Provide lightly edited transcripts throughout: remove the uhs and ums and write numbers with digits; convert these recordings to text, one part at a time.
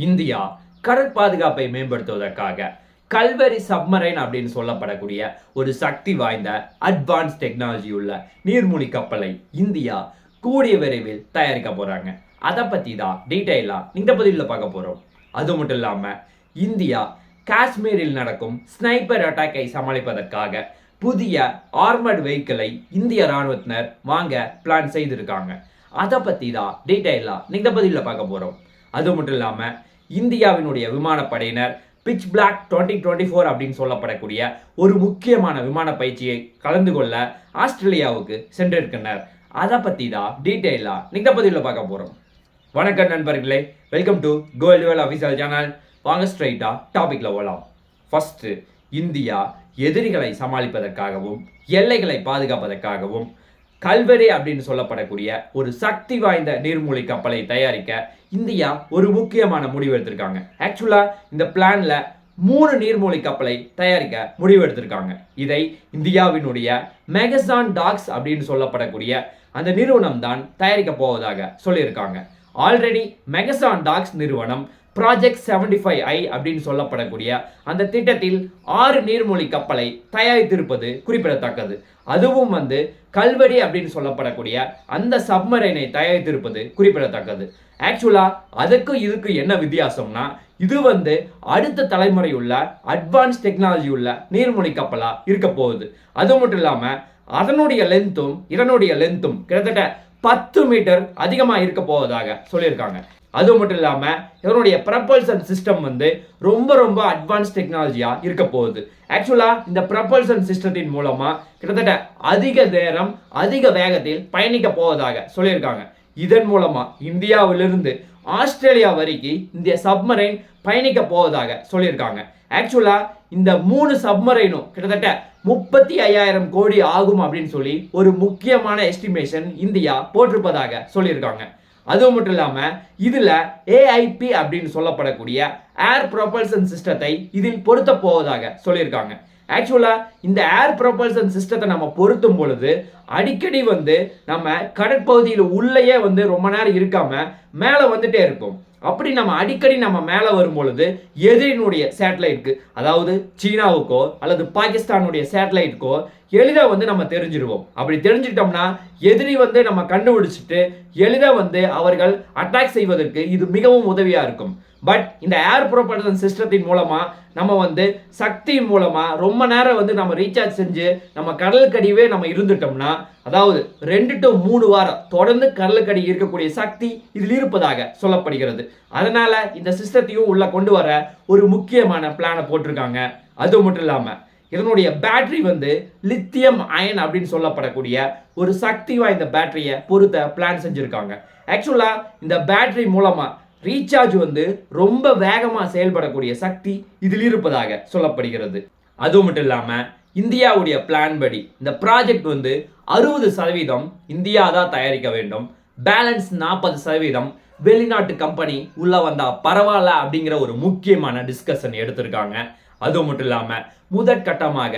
India கடற்பாதுகாப்பை மேம்படுத்துவதற்காக Kalvari submarine அப்படின்னு சொல்லப்படக்கூடிய ஒரு சக்தி வாய்ந்த அட்வான்ஸ் டெக்னாலஜி உள்ள நீர்மூழ்கி கப்பலை இந்தியா கூடிய விரைவில் தயாரிக்க போறாங்க. அதை பத்தி தான் டீட்டெயிலா இந்த பதிவில் பார்க்க போறோம். அது மட்டும் இல்லாம இந்தியா காஷ்மீரில் நடக்கும் ஸ்னைப்பர் அட்டாக்கை சமாளிப்பதற்காக புதிய ஆர்மர்ட் வெஹிக்கிளை இந்திய ராணுவத்தினர் வாங்க பிளான் செய்திருக்காங்க. அதை பத்தி தான் டீட்டெயிலா இந்த பதிவில் பார்க்க போறோம். அது மட்டும் இல்லாம இந்தியாவினுடைய விமானப்படையினர் பிட்ச் பிளாக் 2024 அப்படின்னு சொல்லப்படக்கூடிய ஒரு முக்கியமான விமான பயிற்சியை கலந்து கொள்ள ஆஸ்திரேலியாவுக்கு சென்றிருக்கின்றனர். அதை பற்றி தான் டீட்டெயிலாக இந்த பதிவில் பார்க்க போகிறோம். வணக்கம் நண்பர்களே, welcome to Goldwell official channel. வாங்க ஸ்ட்ரைட்டாக டாபிக்ல போகலாம். ஃபர்ஸ்ட், இந்தியா எதிரிகளை சமாளிப்பதற்காகவும் எல்லைகளை பாதுகாப்பதற்காகவும் கல்வரி அப்படின்னு சொல்லப்படக்கூடிய ஒரு சக்தி வாய்ந்த நீர்மூழ்கி கப்பலை தயாரிக்க இந்தியா ஒரு முக்கியமான முடிவு எடுத்திருக்காங்க. ஆக்சுவலா இந்த பிளான்ல 3 நீர்மூழ்கி கப்பலை தயாரிக்க முடிவு எடுத்திருக்காங்க. இதை இந்தியாவினுடைய மெகசான் டாக்ஸ் அப்படின்னு சொல்லப்படக்கூடிய அந்த நிறுவனம் தான் தயாரிக்க போவதாக சொல்லியிருக்காங்க. ஆல்ரெடி மெகசான் டாக்ஸ் நிறுவனம் ப்ராஜெக்ட் 75I அப்படின்னு சொல்லப்படக்கூடிய அந்த திட்டத்தில் 6 நீர்மூழ்கி கப்பலை தயாரித்திருப்பது குறிப்பிடத்தக்கது. அதுவும் கல்வரி அப்படின்னு சொல்லப்படக்கூடிய அந்த சப்மரைனை தயாரித்திருப்பது குறிப்பிடத்தக்கது. ஆக்சுவலா அதுக்கு இதுக்கு என்ன வித்தியாசம்னா, இது அடுத்த தலைமுறை உள்ள அட்வான்ஸ் டெக்னாலஜி உள்ள நீர்மூழ்கி கப்பலா இருக்க போகுது. அது மட்டும் இல்லாம அதனுடைய லென்த்தும் கிட்டத்தட்ட 10 மீட்டர் அதிகமாக இருக்க போவதாக சொல்லியிருக்காங்க. அது மட்டும் இல்லாம இதனுடைய ப்ரப்பல்சன் சிஸ்டம் ரொம்ப அட்வான்ஸ் டெக்னாலஜியா இருக்க போகுது. ஆக்சுவலா இந்த ப்ரப்பல்சன் சிஸ்டத்தின் மூலமா கிட்டத்தட்ட அதிக நேரம் அதிக வேகத்தில் பயணிக்க போவதாக சொல்லியிருக்காங்க. இதன் மூலமா இந்தியாவிலிருந்து ஆஸ்திரேலியா வரைக்கும் இந்த சப்மரைன் பயணிக்க போவதாக சொல்லியிருக்காங்க. ஆக்சுவலா இந்த 3 சப்மரைனும் கிட்டத்தட்ட 35,000 கோடி ஆகும் அப்படின்னு சொல்லி ஒரு முக்கியமான எஸ்டிமேஷன் இந்தியா போட்டிருப்பதாக சொல்லியிருக்காங்க. அது மட்டும் இல்லாம இதுல AIP அப்படின்னு சொல்லப்படக்கூடிய ஏர் ப்ரொபல்சன் சிஸ்டத்தை இதில் பொருத்த போவதாக சொல்லியிருக்காங்க. ஆக்சுவலா இந்த ஏர் ப்ரொபல்சன் சிஸ்டத்தை நம்ம பொருத்தும் பொழுது அடிக்கடி நம்ம கடற்பகுதியில் உள்ளேயே ரொம்ப நேரம் இருக்காம மேல வந்துட்டே இருக்கும். அப்படி நம்ம அடிக்கடி நம்ம மேல வரும் பொழுது எதிரினுடைய சேட்டலைட்க்கு, அதாவது சீனாவுக்கோ அல்லது பாகிஸ்தானுடைய சேட்டலைட்க்கோ எளிதா நம்ம தெரிஞ்சிருவோம். அப்படி தெரிஞ்சுக்கிட்டோம்னா எதிரி நம்ம கண்டுபிடிச்சிட்டு எளிதா அவர்கள் அட்டாக் செய்வதற்கு இது மிகவும் உதவியா இருக்கும். பட் இந்த ஏர் ப்ரொபல்சன் சிஸ்டத்தின் மூலமா நம்ம சக்தியின் மூலமா ரொம்ப நேரம் நம்ம ரீசார்ஜ் செஞ்சு நம்ம கடலுக்கடியே நம்ம இருந்துட்டோம்னா, அதாவது 2 to 3 வாரம் தொடர்ந்து கடலுக்கடி இருக்கக்கூடிய சக்தி இதில் இருப்பதாக சொல்லப்படுகிறது. அதனால இந்த சிஸ்டத்தையும் உள்ள கொண்டு வர ஒரு முக்கியமான பிளானை போட்டிருக்காங்க. அது மட்டும் இல்லாம இதனுடைய பேட்டரி லித்தியம் அயன் அப்படின்னு சொல்லப்படக்கூடிய ஒரு சக்தி வாய்ந்த பேட்டரியை பொறுத்த பிளான் செஞ்சிருக்காங்க. ஆக்சுவலா இந்த பேட்டரி மூலமா ரீசார்ஜ் ரொம்ப வேகமா செயல்படக்கூடிய சக்தி இதில் இருப்பதாக சொல்லப்படுகிறது. அது மட்டும் இல்லாம இந்தியாவுடைய பிளான் படி இந்த ப்ராஜெக்ட் 60% இந்தியா தான் தயாரிக்க வேண்டும், பேலன்ஸ் 40% வெளிநாட்டு கம்பெனி உள்ள வந்தா பரவாயில்ல அப்படிங்கிற ஒரு முக்கியமான டிஸ்கஷன் எடுத்திருக்காங்க. அது மட்டும் இல்லாம முதற்கட்டமாக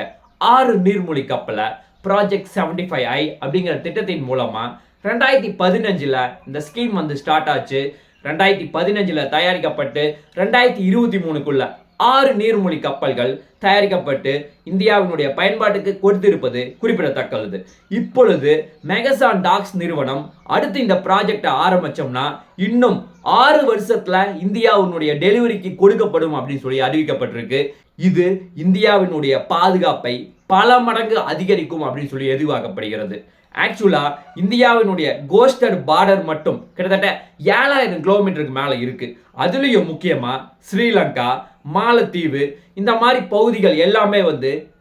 6 நீர்மூழ்கி கப்பலை ப்ராஜெக்ட் 75I அப்படிங்கிற திட்டத்தின் மூலமா 2015 இந்த ஸ்கீம் ஸ்டார்ட் ஆச்சு. 2015 தயாரிக்கப்பட்டு 2023க்குள்ள 6 நீர்மூழ்கி கப்பல்கள் தயாரிக்கப்பட்டு இந்தியாவினுடைய பயன்பாட்டுக்கு கொடுத்திருப்பது குறிப்பிடத்தக்கது. இப்பொழுது மெகசான் டாக்ஸ் நிறுவனம் அடுத்து இந்த ப்ராஜெக்டை ஆரம்பிச்சோம்னா இன்னும் 6 வருஷத்துல இந்தியாவினுடைய டெலிவரிக்கு கொடுக்கப்படும் அப்படின்னு சொல்லி அறிவிக்கப்பட்டிருக்கு. இது இந்தியாவினுடைய பாதுகாப்பை பல மடங்கு அதிகரிக்கும் அப்படின்னு சொல்லி எதிர்பார்க்கப்படுகிறது. ஆக்சுவலா இந்தியாவினுடைய கோஸ்டட் பார்டர் மட்டும் கிட்டத்தட்ட 7,000 கிலோமீட்டருக்கு மேல இருக்கு. அதுலயும் முக்கியமா ஸ்ரீலங்கா, மாலத்தீவு இந்த மாதிரி பகுதிகள் எல்லாமே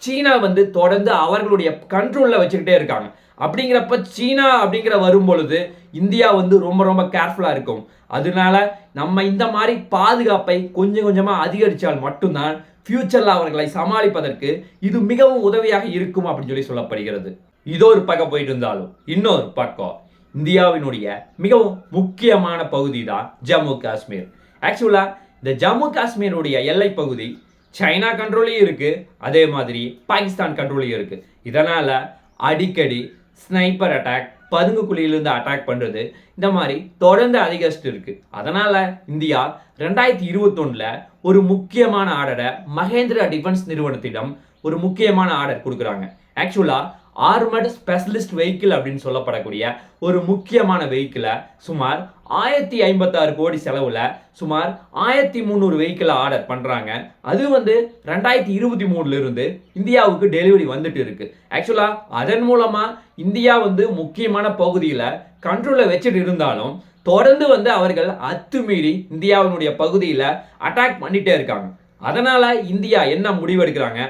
சீனா தொடர்ந்து அவர்களுடைய கண்ட்ரோல்ல வச்சுக்கிட்டே இருக்காங்க. அப்படிங்கிறப்ப சீனா அப்படிங்கிற வரும் பொழுது இந்தியா ரொம்ப கேர்ஃபுல்லா இருக்கும். அதனால நம்ம இந்த மாதிரி பாதுகாப்பை கொஞ்சமா அதிகரித்தால் மட்டும்தான் ஃபியூச்சர்ல அவர்களை சமாளிப்பதற்கு இது மிகவும் உதவியாக இருக்கும் அப்படின்னு சொல்லி சொல்லப்படுகிறது. இதோ ஒரு பக்கம் போயிட்டு இருந்தாலும் இன்னொரு பக்கம் இந்தியாவினுடைய மிகவும் முக்கியமான பகுதி தான் ஜம்மு காஷ்மீர். ஆக்சுவலா இந்த ஜம்மு காஷ்மீருடைய எல்லை பகுதி சைனா கண்ட்ரோலையும் இருக்கு, அதே மாதிரி பாகிஸ்தான் கண்ட்ரோலையும் இருக்கு. இதனால அடிக்கடி ஸ்னைப்பர் அட்டாக், பதுங்கு குழியிலிருந்து அட்டாக் பண்றது, இந்த மாதிரி தொடர்ந்து அதிகரிச்சுட்டு இருக்கு. அதனால இந்தியா 2021 ஒரு முக்கியமான ஆர்டரை மகேந்திரா டிஃபென்ஸ் நிறுவனத்திடம் ஒரு முக்கியமான ஆர்டர் கொடுக்குறாங்க. ஆக்சுவலா ஆர்மட் ஸ்பெஷலிஸ்ட் வெஹிக்கிள் அப்படின்னு சொல்லப்படக்கூடிய ஒரு முக்கியமான வெஹிக்கிளை சுமார் 1056 கோடி செலவுல சுமார் 1300 வெஹிக்கிள் ஆர்டர் பண்றாங்க. அது 2023 இருந்து இந்தியாவுக்கு டெலிவரி வந்துட்டு இருக்கு. ஆக்சுவலா அதன் மூலமா இந்தியா முக்கியமான பகுதியில கண்ட்ரோல்ல வச்சுட்டு இருந்தாலும் தொடர்ந்து அவர்கள் அத்துமீறி இந்தியாவினுடைய பகுதியில அட்டாக் பண்ணிட்டே இருக்காங்க. அதனால இந்தியா என்ன முடிவெடுக்கிறாங்க,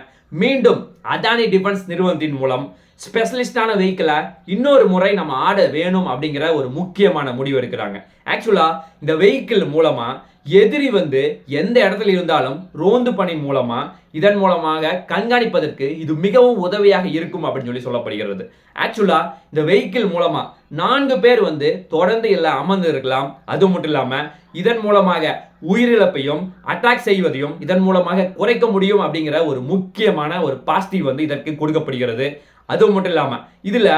மீண்டும் அதானி டிஃபென்ஸ் நிறுவனத்தின் மூலம் ஸ்பெஷலிஸ்டான வெஹிக்கிளை இன்னொரு முறை நம்ம ஆர்டர் வேணும் அப்படிங்கிற ஒரு முக்கியமான முடிவு எடுக்கிறாங்க. ஆக்சுவலா இந்த வெஹிக்கிள் மூலமா எதிரி எந்த இடத்துல இருந்தாலும் ரோந்து பணி மூலமா இதன் மூலமாக கண்காணிப்பதற்கு இது மிகவும் உதவியாக இருக்கும் அப்படின்னு சொல்லப்படுகிறது. ஆக்சுவலா இந்த வெஹிக்கிள் மூலமா 4 பேர் தொடர்ந்து எல்லாம் அமர்ந்து இருக்கலாம். அது மட்டும் இல்லாம இதன் மூலமாக உயிரிழப்பையும் அட்டாக் செய்வதையும் இதன் மூலமாக குறைக்க முடியும் அப்படிங்கிற ஒரு முக்கியமான ஒரு பாசிட்டிவ் இதற்கு கொடுக்கப்படுகிறது. அது மட்டும் இல்லாம இதுல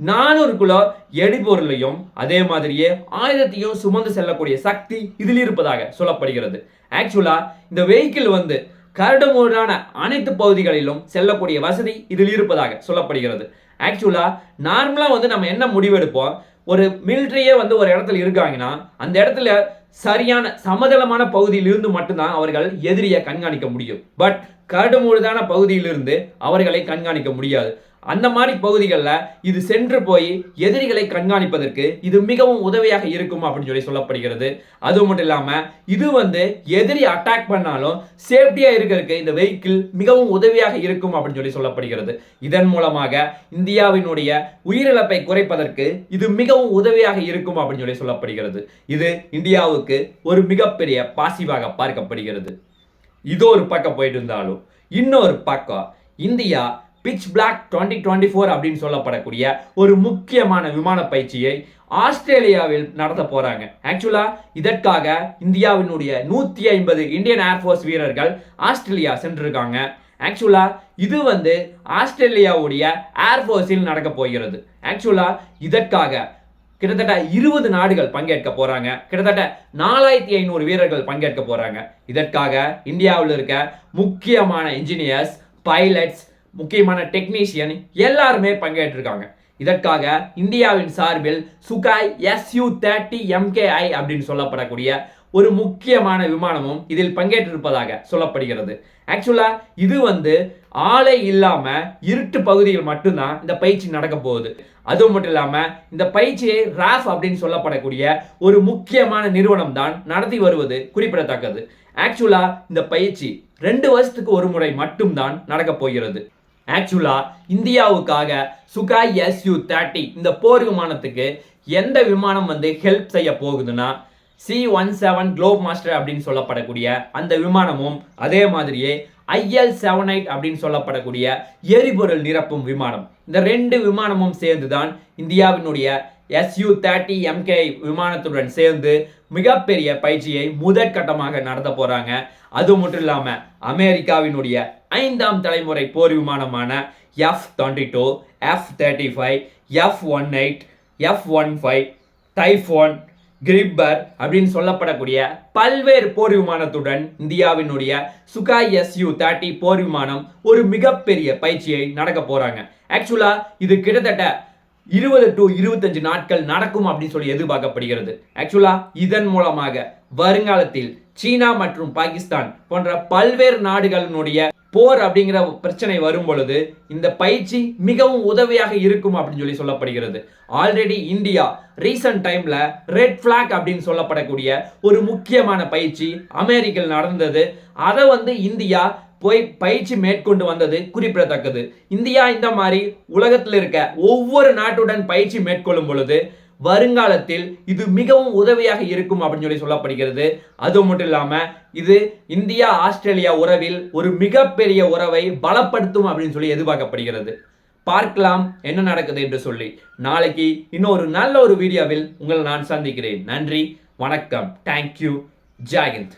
400 கிலோ எரிபொருளையும் அதே மாதிரியே ஆயுதத்தையும் சுமந்து செல்லக்கூடிய சக்தி இதில் இருப்பதாக சொல்லப்படுகிறது. ஆக்சுவலா இந்த வெஹிக்கிள் கரடுமுரடான அனைத்து பகுதிகளிலும் செல்லக்கூடிய வசதி இதில் இருப்பதாக சொல்லப்படுகிறது. ஆக்சுவலா நார்மலா நம்ம என்ன முடிவெடுப்போம், ஒரு மிலிட்டரியே ஒரு இடத்துல இருக்காங்கன்னா அந்த இடத்துல சரியான சமதளமான பகுதியில் இருந்து மட்டும்தான் அவர்கள் எதிரியை கண்காணிக்க முடியும். பட் கரடுமுரடான பகுதியிலிருந்து அவர்களை கண்காணிக்க முடியாது. அந்த மாதிரி பகுதிகளில் இது சென்று போய் எதிரிகளை கண்காணிப்பதற்கு இது மிகவும் உதவியாக இருக்கும் அப்படின்னு சொல்லப்படுகிறது. அது மட்டும் இல்லாமல் இது எதிரி அட்டாக் பண்ணாலும் சேஃப்டியா இருக்கிறதுக்கு இந்த வெஹிக்கிள் மிகவும் உதவியாக இருக்கும் அப்படின்னு சொல்லப்படுகிறது. இதன் மூலமாக இந்தியாவினுடைய உயிரிழப்பை குறைப்பதற்கு இது மிகவும் உதவியாக இருக்கும் அப்படின்னு சொல்லப்படுகிறது. இது இந்தியாவுக்கு ஒரு மிகப்பெரிய பாசிவாக பார்க்கப்படுகிறது. இது ஒரு பக்கம் போயிட்டு இருந்தாலும் இன்னொரு பக்கம் இந்தியா பிட்ச் பிளாக் 2024 அப்படின்னு சொல்லப்படக்கூடிய ஒரு முக்கியமான விமான பயிற்சியை ஆஸ்திரேலியாவில் நடத்த போறாங்க. ஆக்சுவலா இதற்காக இந்தியாவினுடைய 150 இந்தியன் ஏர்ஃபோர்ஸ் வீரர்கள் ஆஸ்திரேலியா சென்றிருக்காங்க. ஆக்சுவலா இது ஆஸ்திரேலியாவுடைய ஏர்ஃபோர்ஸில் நடக்க போகிறது. ஆக்சுவலா இதற்காக கிட்டத்தட்ட 20 நாடுகள் பங்கேற்க போறாங்க. கிட்டத்தட்ட 4500 வீரர்கள் பங்கேற்க போறாங்க. இதற்காக இந்தியாவில் இருக்க முக்கியமான இன்ஜினியர்ஸ், பைலட்ஸ், முக்கியமான டெக்னீஷியன் எல்லாருமே பங்கேற்றிருக்காங்க. இதற்காக இந்தியாவின் சார்பில் சுகாய் Su-30 MKI அப்படின்னு சொல்லப்படக்கூடிய ஒரு முக்கியமான விமானமும் இதில் பங்கேற்றிருப்பதாக சொல்லப்படுகிறது. ஆக்சுவலா இது ஆளை இல்லாம இருட்டு பகுதியில் மட்டும்தான் இந்த பயிற்சி நடக்க போகுது. அது மட்டும் இல்லாம இந்த பயிற்சியை ராஃப் அப்படின்னு சொல்லப்படக்கூடிய ஒரு முக்கியமான நிறுவனம் தான் நடத்தி வருவது குறிப்பிடத்தக்கது. ஆக்சுவலா இந்த பயிற்சி 2 வருஷத்துக்கு ஒரு முறை மட்டும்தான் நடக்க போகிறது. ஆக்சுவலா இந்தியாவுக்காக சுகாய் Su-30 இந்த போர் விமானத்துக்கு எந்த விமானம் ஹெல்ப் செய்ய போகுதுன்னா C-17 குளோப் மாஸ்டர் அப்படின்னு சொல்லப்படக்கூடிய அந்த விமானமும் அதே மாதிரியே IL-78 அப்படின்னு சொல்லப்படக்கூடிய எரிபொருள் நிரப்பும் விமானம், இந்த 2 விமானமும் சேர்ந்துதான் இந்தியாவினுடைய Su-30 MKI விமானத்துடன் சேர்ந்து மிகப்பெரிய பயிற்சியை முதற்கட்டமாக நடத்த போறாங்க. அது மட்டும் இல்லாம அமெரிக்காவினுடைய 5ஆம் தலைமுறை போர் விமானமான F-22, F-35, F-18, F-15, Typhoon, gripper அப்படின்னு சொல்லப்படக்கூடிய பல்வேறு போர் விமானத்துடன் இந்தியாவினுடைய சுகாய் Su-30 போர் விமானம் ஒரு மிகப்பெரிய பயிற்சியை நடக்க போறாங்க. ஆக்சுவலா இது கிட்டத்தட்ட 20 to 25 நாட்கள் நடக்கும் அப்படின்னு எதிர்பார்க்கப்படுகிறது. ஆக்சுவலா இதன் மூலமாக வருங்காலத்தில் சீனா மற்றும் பாகிஸ்தான் போன்ற பல்வேறு நாடுகளினுடைய போர் அப்படிங்கிற பிரச்சனை வரும் பொழுது இந்த பயிற்சி மிகவும் உதவியாக இருக்கும் அப்படின்னு சொல்லப்படுகிறது. ஆல்ரெடி இந்தியா ரீசன்ட் டைம்ல ரெட் பிளாக் அப்படின்னு சொல்லப்படக்கூடிய ஒரு முக்கியமான பயிற்சி அமெரிக்காவில் நடந்தது. அதை இந்தியா போய் பயிற்சி மேற்கொண்டு வந்தது குறிப்பிடத்தக்கது. இந்தியா இந்த மாதிரி உலகத்தில் இருக்க ஒவ்வொரு நாட்டுடன் பயிற்சி மேற்கொள்ளும் பொழுது வருங்காலத்தில் இது மிகவும் உதவியாக இருக்கும் அப்படின்னு சொல்லப்படுகிறது. அது மட்டும் இல்லாம இது இந்தியா ஆஸ்திரேலியா உறவில் ஒரு மிகப்பெரிய உறவை பலப்படுத்தும் அப்படின்னு எதிர்பார்க்கப்படுகிறது. பார்க்கலாம் என்ன நடக்குது என்று சொல்லி. நாளைக்கு இன்னொரு நல்ல ஒரு வீடியோவில் உங்களை நான் சந்திக்கிறேன். நன்றி, வணக்கம், தேங்க்யூ, ஜெய் ஹிந்த்.